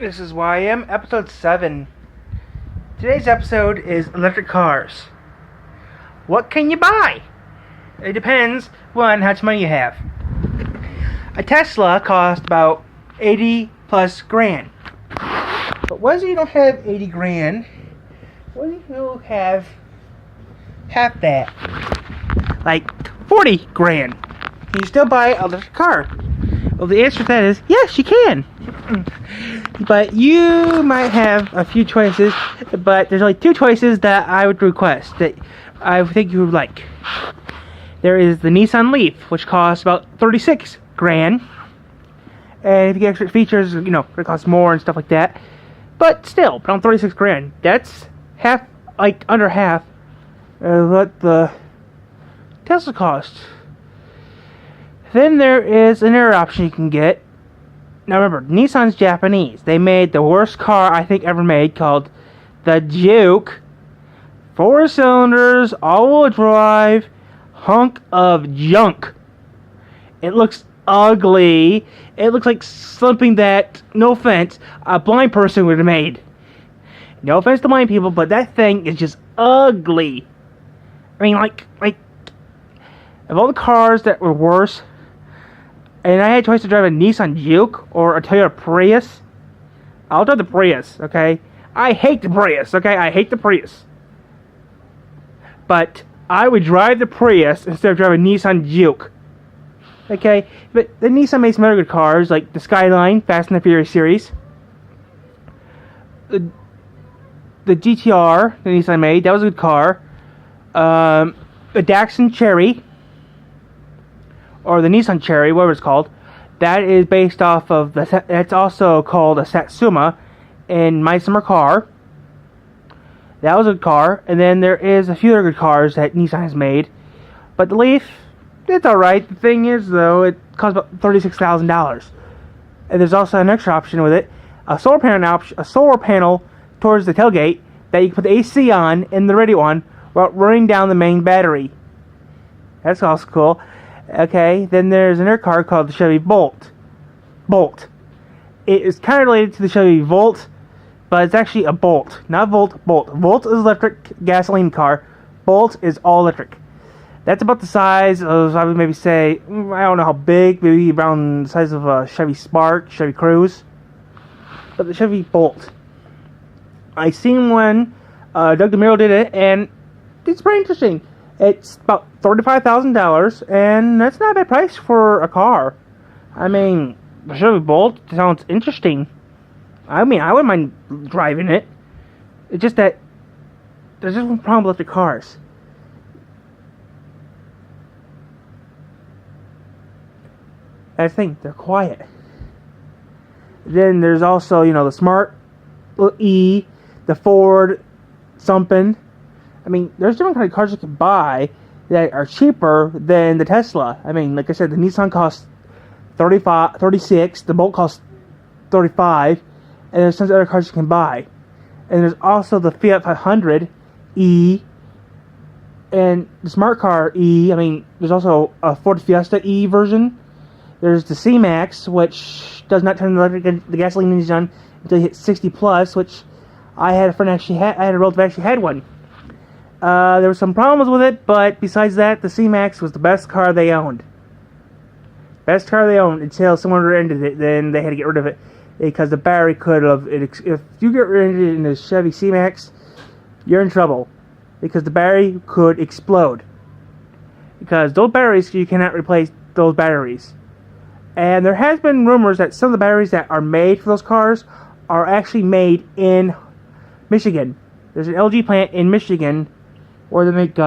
This is YM, episode 7. Today's episode is electric cars. What can you buy? It depends on how much money you have. A Tesla costs about 80 plus grand. But what if you don't have 80 grand? What if you have half that? Like 40 grand. Can you still buy an electric car? Well, the answer to that is yes, you can. But you might have a few choices, but there's only two choices that I would request that I think you would like. There is the Nissan Leaf, which costs about 36 grand. And if you get extra features, it costs more and stuff like that. But still, around 36 grand. That's half, under half of what the Tesla costs. Then there is another option you can get. Now remember, Nissan's Japanese. They made the worst car I think ever made, called the Juke. 4 cylinders, all-wheel drive, hunk of junk. It looks ugly. It looks like something that, no offense, a blind person would have made. No offense to blind people, but that thing is just ugly. I mean, of all the cars that were worse, and I had a choice to drive a Nissan Juke or a Toyota Prius, I'll drive the Prius, okay? I hate the Prius, okay? I hate the Prius. But I would drive the Prius instead of driving a Nissan Juke. Okay? But the Nissan makes some other good cars, like the Skyline, Fast and the Furious series. The GTR, the Nissan made, that was a good car. The Datsun Cherry, or the Nissan Cherry, whatever it's called, that is based off of that's also called a Satsuma in My Summer Car. That was a good car. And then there is a few other good cars that Nissan has made. But the Leaf, it's alright. The thing is, though, it costs about $36,000. And there's also an extra option with it. A solar panel towards the tailgate that you can put the AC on and the radio on while running down the main battery. That's also cool. Okay, then there's another car called the Chevy Bolt. It is kind of related to the Chevy Volt, but it's actually a Bolt. Not Volt, Bolt. Volt is electric gasoline car. Bolt is all electric. That's about the size of, I would maybe say, I don't know how big, maybe around the size of a Chevy Spark, Chevy Cruze. But the Chevy Bolt. I seen when Doug DeMuro did it, and it's pretty interesting. It's about $35,000, and that's not a bad price for a car. I mean, the Chevy Bolt sounds interesting. I mean, I wouldn't mind driving it. It's just that there's just one problem with the cars. That's the thing, they're quiet. Then there's also, the Smart E, the Ford something. I mean, there's different kind of cars you can buy that are cheaper than the Tesla. I mean, like I said, the Nissan costs 36, the Bolt costs 35, and there's tons of other cars you can buy. And there's also the Fiat 500 E, and the Smart Car E. I mean, there's also a Ford Fiesta E version. There's the C-Max, which does not turn the gasoline engine on until you hit 60 plus, which I had a relative actually had one. There were some problems with it, but besides that, the C-Max was the best car they owned. Best car they owned until someone rented it, then they had to get rid of it because the battery could have. If you get rented in a Chevy C-Max, you're in trouble because the battery could explode. Because those batteries, you cannot replace those batteries. And there has been rumors that some of the batteries that are made for those cars are actually made in Michigan. There's an LG plant in Michigan where they make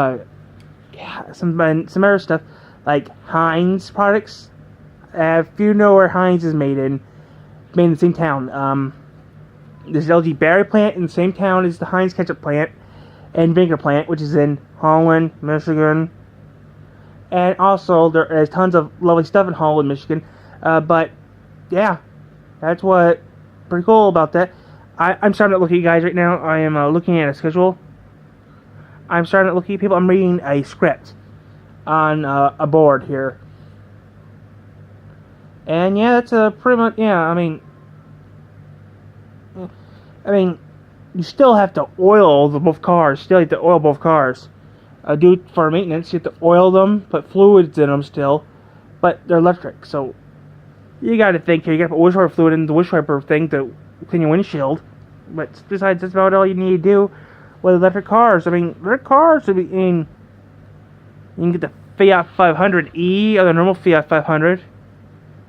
some other stuff like Heinz products. If you know where Heinz is made in the same town. There's an LG battery plant in the same town as the Heinz ketchup plant and vinegar plant, which is in Holland, Michigan. And also there is tons of lovely stuff in Holland, Michigan. But yeah, that's what pretty cool about that. I'm starting to look at you guys right now. I am looking at a schedule. I'm starting to look at people. I'm reading a script on a board here. And yeah, that's pretty much, yeah, I mean, I mean, you still have to oil both cars. Still have to oil both cars. Do for maintenance, you have to oil them, put fluids in them still, but they're electric, so you got to think here. You got to put windshield fluid in the windshield wiper thing to clean your windshield. But besides, that's about all you need to do with electric cars. I mean, electric cars, you can get the Fiat 500e or the normal Fiat 500.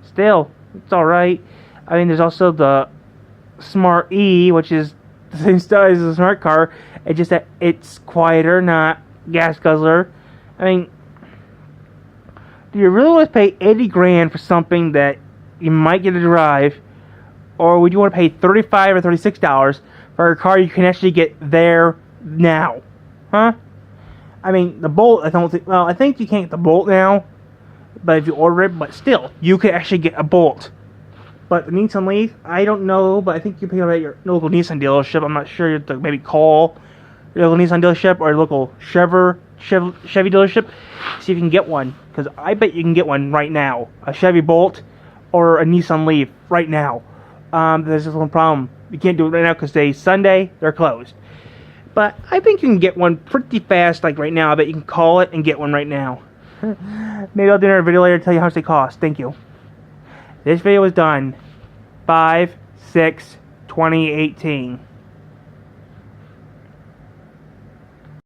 Still, it's all right. I mean, there's also the Smart E, which is the same size as a smart car. It's just that it's quieter, not gas guzzler. I mean, do you really want to pay 80 grand for something that you might get to drive, or would you want to pay $35 or $36 for a car you can actually get there now? Huh? I mean, the Bolt, I think you can't get the Bolt now, but if you order it, but still, you can actually get a Bolt. But the Nissan Leaf, I don't know, but I think you pick it up at your local Nissan dealership. I'm not sure. You have to maybe call your local Nissan dealership or your local Chevy dealership, see if you can get one. Because I bet you can get one right now. A Chevy Bolt or a Nissan Leaf right now. There's just one problem. You can't do it right now because today's Sunday. They're closed. But I think you can get one pretty fast, like right now. I bet you can call it and get one right now. Maybe I'll do another video later to tell you how much they cost. Thank you. This video was done 5/6/2018.